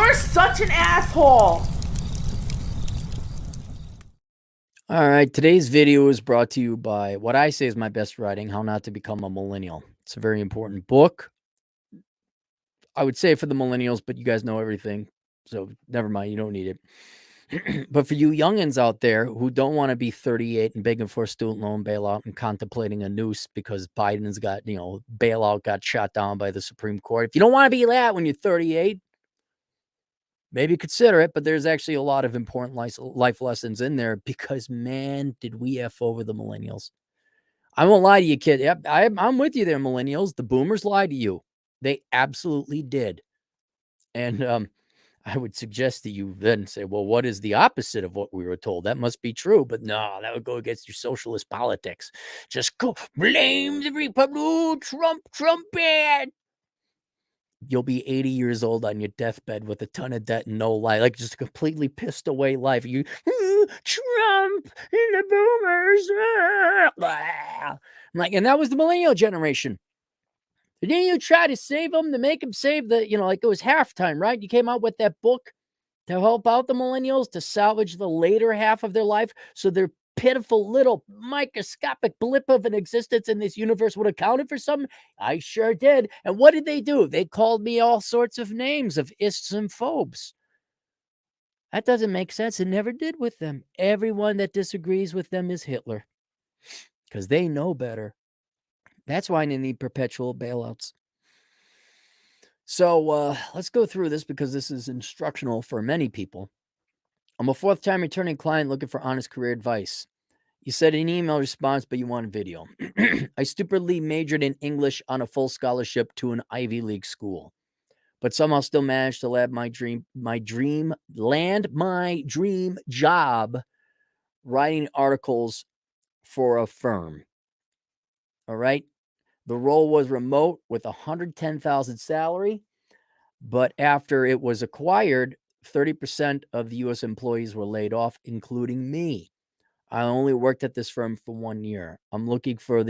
You're such an asshole. All right, today's video is brought to you by what I say is my best writing, How Not to Become a Millennial. It's a very important book. I would say for the millennials, but you guys know everything. So never mind, you don't need it. But for you youngins out there who don't want to be 38 and begging for a student loan bailout and contemplating a noose because Biden's got, bailout got shot down by the Supreme Court. If you don't want to be that when you're 38, maybe consider it, but there's actually a lot of important life lessons in there because, man, did we F over the millennials. I won't lie to you, kid. Yep, I'm with you there, millennials. The boomers lied to you. They absolutely did. And I would suggest that you then say, well, what is the opposite of what we were told? That must be true. But no, that would go against your socialist politics. Just go blame the Republic. Trump bad. You'll be 80 years old on your deathbed with a ton of debt and no life, like just a completely pissed away life. You, Trump and the boomers. I'm like, and that was the millennial generation. Didn't you try to save them, to make them save the, like it was halftime, right? You came out with that book to help out the millennials to salvage the later half of their life so their pitiful little microscopic blip of an existence in this universe would have counted for something. I sure did. And what did they do? They called me all sorts of names of ists and phobes. That doesn't make sense. It never did with them. Everyone that disagrees with them is Hitler because they know better. That's why they need perpetual bailouts. So let's go through this because this is instructional for many people. I'm a fourth-time returning client looking for honest career advice. You said an email response, but you want video. I stupidly majored in English on a full scholarship to an Ivy League school, but somehow still managed to land my dream job writing articles for a firm. All right. The role was remote with $110,000 salary, but after it was acquired, 30% of the U.S. employees were laid off, including me. I only worked at this firm for 1 year. I'm looking for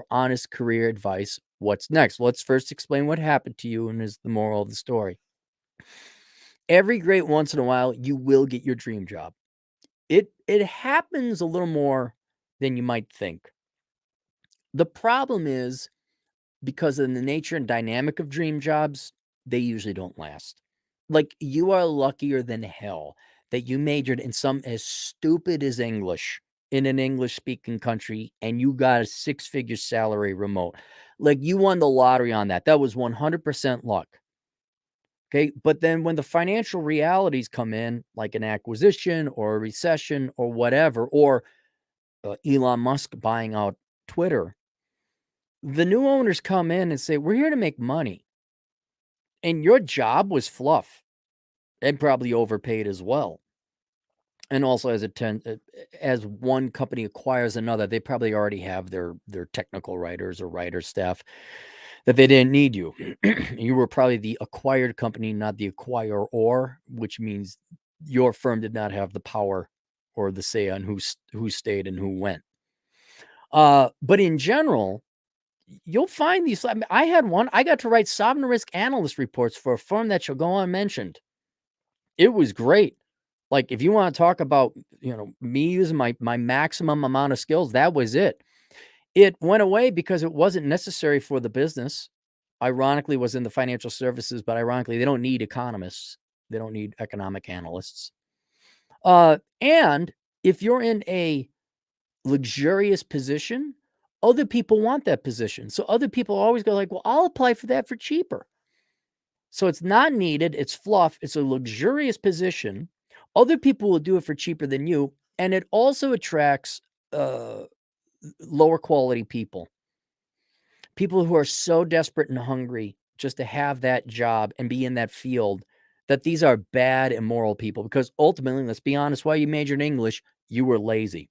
honest career advice. What's next? Let's first explain what happened to you and is the moral of the story. Every great once in a while, you will get your dream job. It happens a little more than you might think. The problem is because of the nature and dynamic of dream jobs, they usually don't last. Like, you are luckier than hell that you majored in something as stupid as English in an English-speaking country and you got a six-figure salary remote. Like, you won the lottery on that. That was 100% luck. Okay, but then when the financial realities come in, like an acquisition or a recession or whatever, or Elon Musk buying out Twitter, the new owners come in and say, we're here to make money. And your job was fluff and probably overpaid as well. And also, as one company acquires another, they probably already have their technical writers or writer staff that they didn't need you. You were probably the acquired company, not the acquirer, which means your firm did not have the power or the say on who stayed and who went. But in general, you'll find these. I mean, I had one. I got to write sovereign risk analyst reports for a firm that shall go unmentioned. It was great. Like, if you want to talk about, me using my maximum amount of skills, that was it. It went away because it wasn't necessary for the business. Ironically, was in the financial services, but ironically, they don't need economists. They don't need economic analysts. And if you're in a luxurious position, other people want that position. So other people always go like, well, I'll apply for that for cheaper. So it's not needed. It's fluff. It's a luxurious position. Other people will do it for cheaper than you. And it also attracts lower quality people. People who are so desperate and hungry just to have that job and be in that field, that these are bad, immoral people. Because ultimately, let's be honest, while you majored in English, you were lazy.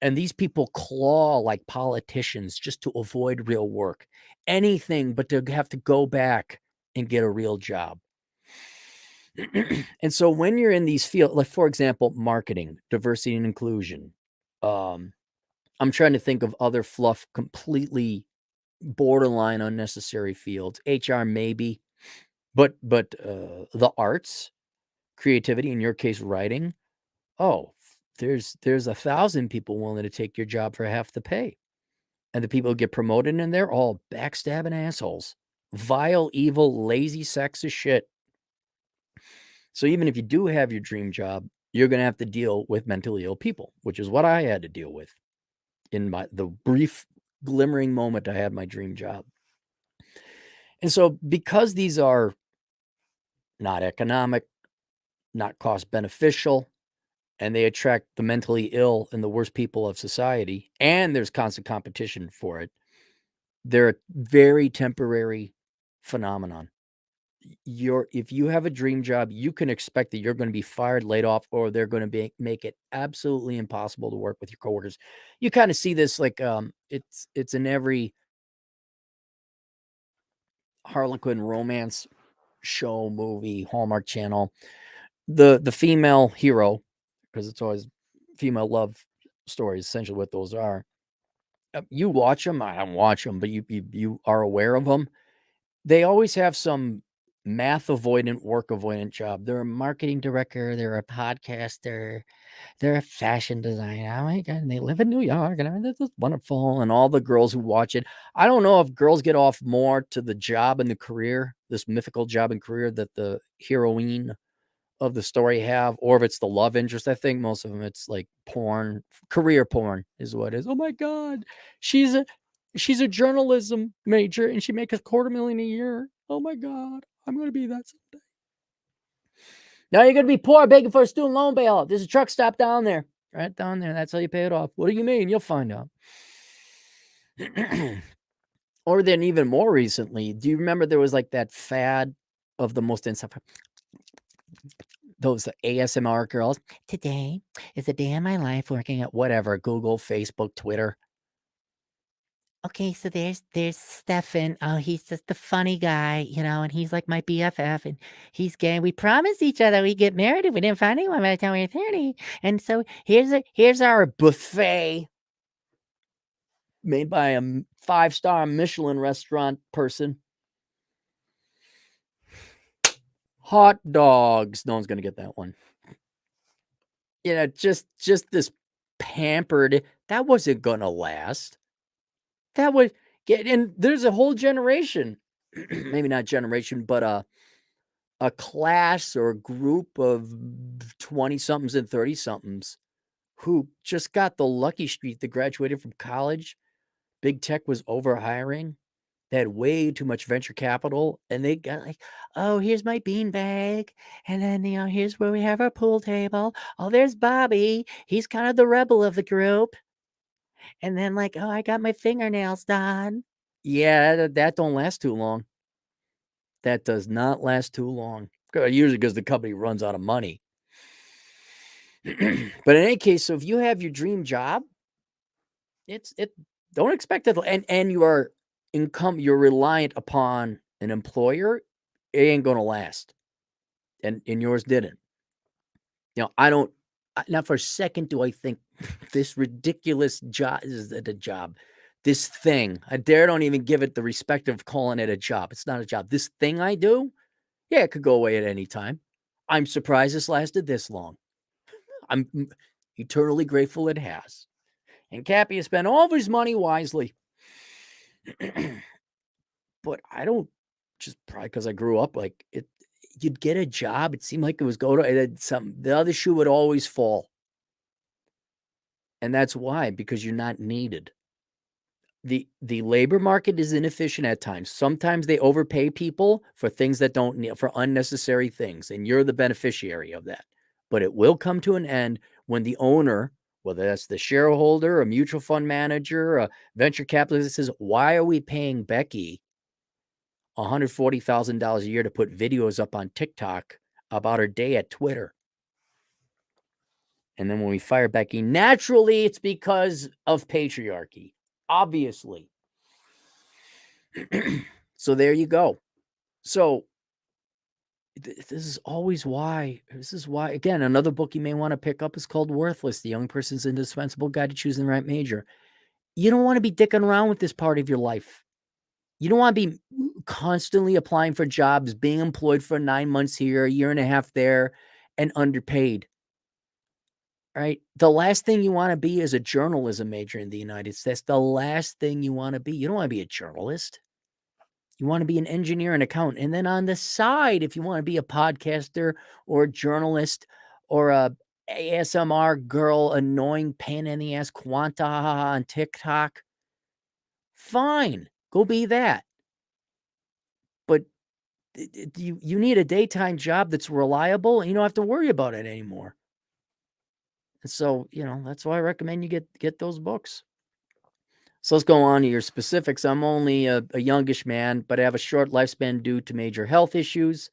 And these people claw like politicians just to avoid real work. Anything but to have to go back and get a real job. And so when you're in these fields, like, for example, marketing, diversity and inclusion, I'm trying to think of other fluff, completely borderline unnecessary fields. HR maybe, but the arts, creativity, in your case, writing, oh, there's 1,000 people willing to take your job for half the pay. And the people who get promoted in there, all backstabbing assholes. Vile, evil, lazy sacks of shit. So even if you do have your dream job, you're going to have to deal with mentally ill people, which is what I had to deal with in the brief glimmering moment I had my dream job. And so because these are not economic, not cost beneficial, and they attract the mentally ill and the worst people of society, and there's constant competition for it, they're a very temporary phenomenon. If you have a dream job, you can expect that you're going to be fired, laid off, or they're going to make it absolutely impossible to work with your coworkers. You kind of see this like it's in every Harlequin romance show, movie, Hallmark Channel. The female hero, because it's always female love stories, essentially what those are. You watch them. I don't watch them, but you are aware of them. They always have some math avoidant, work avoidant job. They're a marketing director. They're a podcaster. They're a fashion designer. Oh my God. And they live in New York. And I mean, this is wonderful. And all the girls who watch it. I don't know if girls get off more to the job and the career, this mythical job and career that the heroine of the story have, or if it's the love interest. I think most of them it's like porn, career porn is what it is. Oh my God, she's a journalism major and she makes $250,000 a year. Oh my God, I'm gonna be that someday. Now you're gonna be poor begging for a student loan bailout. There's a truck stop down there, right down there. That's how you pay it off. What do you mean? You'll find out. Or then even more recently, do you remember there was like that fad of the most insufferable, those ASMR girls? Today is a day in my life working at whatever, Google, Facebook, Twitter. Okay, so there's Stefan. Oh, he's just the funny guy, and he's like my BFF, and he's gay. We promised each other we'd get married if we didn't find anyone by the time we were 30. And so here's our buffet made by a 5-star Michelin restaurant person. Hot dogs. No one's gonna get that one. Just this pampered. That wasn't gonna last. That would get in. There's a whole generation, maybe not generation, but a class or a group of 20-somethings and 30-somethings who just got the lucky streak that graduated from college. Big tech was over hiring. They had way too much venture capital, and they got like, oh, here's my bean bag, and then here's where we have our pool table. Oh, there's Bobby. He's kind of the rebel of the group. And then like, oh, I got my fingernails done. Yeah, that don't last too long. That does not last too long. Usually because the company runs out of money. But in any case, so if you have your dream job, don't expect it, and you are you're reliant upon an employer, it ain't gonna last. And yours didn't. Not for a second do I think this ridiculous job is a job. This thing, I don't even give it the respect of calling it a job. It's not a job. This thing I do, yeah, it could go away at any time. I'm surprised this lasted this long. I'm eternally grateful it has. And Cappy has spent all of his money wisely. But I don't, just probably because I grew up like it. You'd get a job. It seemed like it was the other shoe would always fall. And that's why, because you're not needed. The labor market is inefficient at times. Sometimes they overpay people for things that don't need, for unnecessary things, and you're the beneficiary of that. But it will come to an end when the owner, whether that's the shareholder, a mutual fund manager, a venture capitalist, says, why are we paying Becky $140,000 a year to put videos up on TikTok about her day at Twitter? And then when we fire Becky, naturally it's because of patriarchy, obviously. So there you go. So this is why, again, another book you may want to pick up is called Worthless, The Young Person's Indispensable Guide to Choosing the Right Major. You don't want to be dicking around with this part of your life. You don't want to be constantly applying for jobs, being employed for 9 months here, a year and a half there, and underpaid. Right? The last thing you want to be is a journalism major in the United States. The last thing you want to be. You don't want to be a journalist. You want to be an engineer and accountant. And then on the side, if you want to be a podcaster or a journalist or a ASMR girl, annoying pain in the ass quanta on TikTok, fine, go be that. But you need a daytime job that's reliable, and you don't have to worry about it anymore. And so, that's why I recommend you get those books. So let's go on to your specifics. I'm only a youngish man, but I have a short lifespan due to major health issues.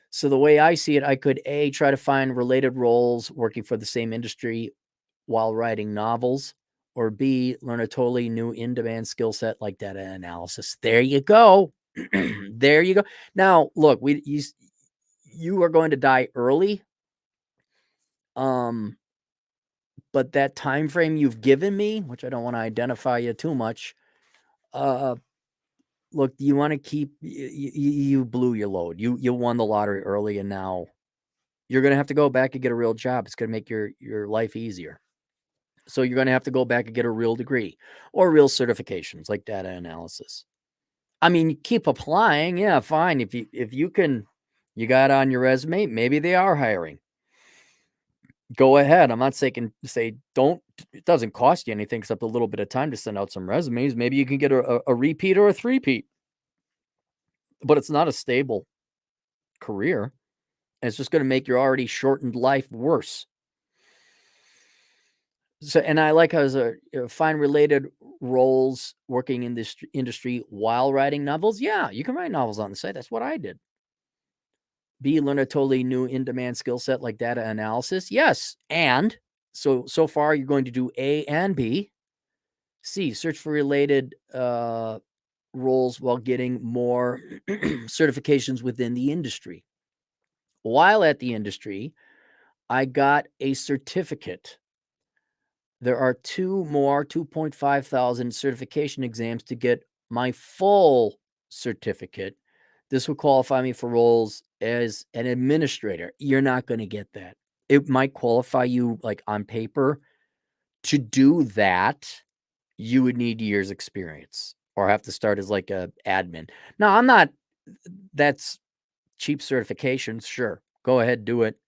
So the way I see it, I could A, try to find related roles working for the same industry while writing novels, or B, learn a totally new in-demand skill set like data analysis. There you go. There you go. Now, look, you are going to die early. But that time frame you've given me, which I don't want to identify you too much, look, you want to keep you blew your load. You won the lottery early, and now you're going to have to go back and get a real job. It's going to make your life easier. So you're going to have to go back and get a real degree or real certifications like data analysis. I mean, keep applying. Yeah, fine. If you can, you got on your resume, maybe they are hiring. Go ahead. I'm not saying don't. It doesn't cost you anything except a little bit of time to send out some resumes. Maybe you can get a repeat or a three-peat, but it's not a stable career. It's just going to make your already shortened life worse. So, and I like how find related roles working in this industry while writing novels. Yeah, you can write novels on the side. That's what I did. B, learn a totally new in-demand skill set like data analysis. Yes, and so far you're going to do A and B. C, search for related roles while getting more certifications within the industry. While at the industry, I got a certificate. There are 2,500 certification exams to get my full certificate. This will qualify me for roles as an administrator. You're not going to get that. It might qualify you like on paper. To do that, you would need years experience or have to start as like a admin. Now, that's cheap certifications. Sure. Go ahead, do it.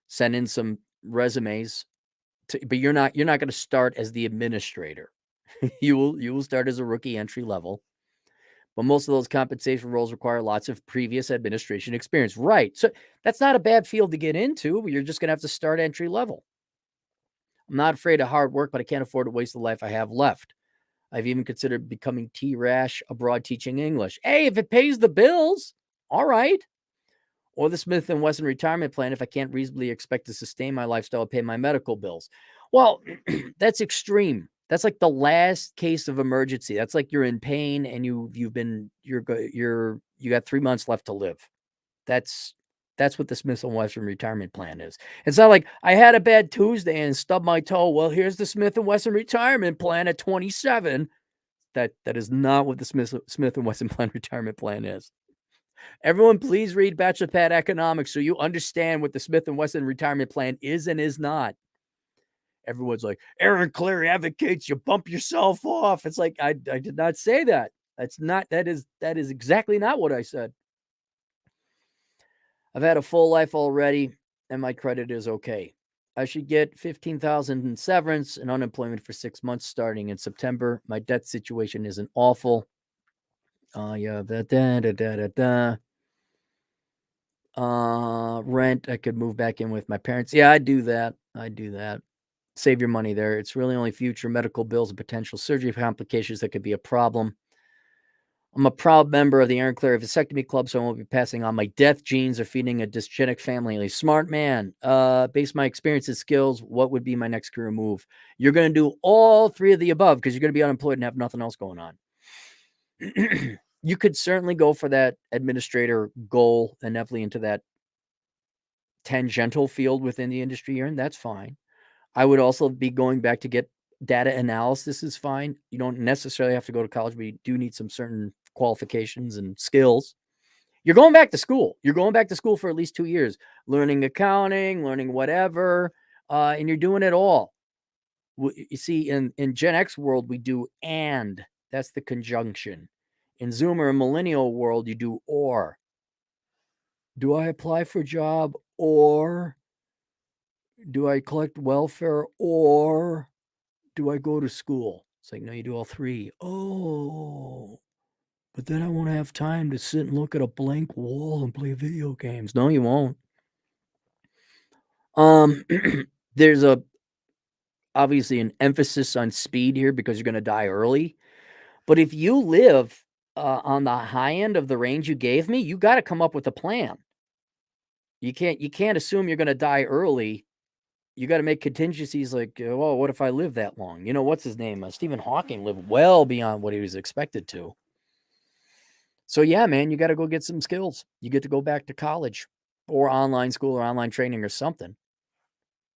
Send in some resumes. But you're not going to start as the administrator. you will start as a rookie entry level. But most of those compensation roles require lots of previous administration experience. Right. So that's not a bad field to get into. You're just going to have to start entry level. I'm not afraid of hard work, but I can't afford to waste the life I have left. I've even considered becoming T-Rash abroad teaching English. Hey, if it pays the bills, all right. Or the Smith & Wesson retirement plan if I can't reasonably expect to sustain my lifestyle and pay my medical bills. Well, that's extreme. That's like the last case of emergency. That's like you're in pain and you got 3 months left to live. That's what the Smith & Wesson retirement plan is. It's not like I had a bad Tuesday and stubbed my toe. Well, here's the Smith & Wesson retirement plan at 27. That is not what the Smith & Wesson plan retirement plan is. Everyone, please read Bachelor Pad Economics so you understand what the Smith & Wesson retirement plan is and is not. Everyone's like, Aaron Cleary advocates you bump yourself off. It's like, I did not say that. That is exactly not what I said. I've had a full life already, and my credit is okay. I should get $15,000 in severance and unemployment for 6 months starting in September. My debt situation isn't awful. Rent, I could move back in with my parents. Yeah, I do that. Save your money there. It's really only future medical bills and potential surgery complications that could be a problem. I'm a proud member of the Aaron Clary Vasectomy Club, so I won't be passing on my death genes or feeding a dysgenic family. A smart man. Based my experience and skills, what would be my next career move? You're going to do all three of the above because you're going to be unemployed and have nothing else going on. You could certainly go for that administrator goal and definitely into that tangential field within the industry you're in. That's fine. I would also be going back to get data analysis is fine. You don't necessarily have to go to college, but you do need some certain qualifications and skills. You're going back to school. You're going back to school for at least 2 years, learning accounting, learning whatever, and you're doing it all. You see, in Gen X world, we do and. That's the conjunction. In Zoomer and Millennial world, you do or. Do I apply for a job or do I collect welfare or do I go to school? It's like, no, you do all three. Oh, but then I won't have time to sit and look at a blank wall and play video games. No, you won't. There's obviously an emphasis on speed here because you're going to die early. But if you live on the high end of the range you gave me, you got to come up with a plan. You can't assume you're going to die early. You got to make contingencies like, well, what if I live that long? What's his name? Stephen Hawking lived well beyond what he was expected to. So yeah, man, you got to go get some skills. You get to go back to college or online school or online training or something.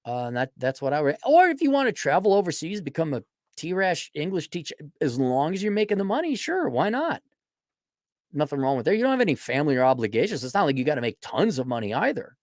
And that's what I would. Or if you want to travel overseas, become a T-Rash English teacher, as long as you're making the money, sure, why not? Nothing wrong with that. You don't have any family or obligations. It's not like you got to make tons of money either.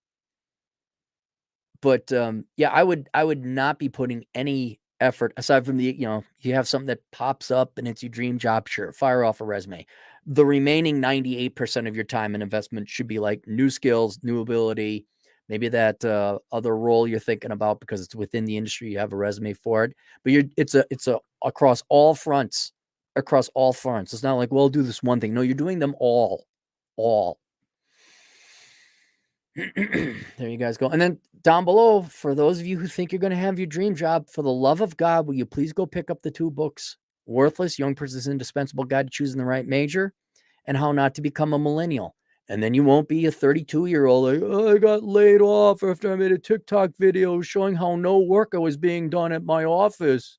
But yeah, I would not be putting any effort aside from you have something that pops up and it's your dream job, sure, fire off a resume. The remaining 98% of your time and investment should be like new skills, new ability, maybe that other role you're thinking about because it's within the industry, you have a resume for it. But it's a across all fronts. Across all fronts. It's not like, well, I'll do this one thing. No, you're doing them all. There you guys go. And then down below, for those of you who think you're going to have your dream job, for the love of God, will you please go pick up the 2 books, Worthless, Young Person's Indispensable Guide to Choosing the Right Major, and How Not to Become a Millennial. And then you won't be a 32-year-old like, oh, I got laid off after I made a TikTok video showing how no work was being done at my office.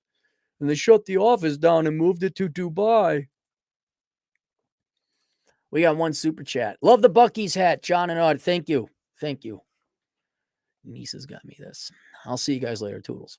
And they shut the office down and moved it to Dubai. We got one super chat. Love the Bucky's hat, John and Odd. Thank you. Thank you. Niece has got me this. I'll see you guys later. Toodles.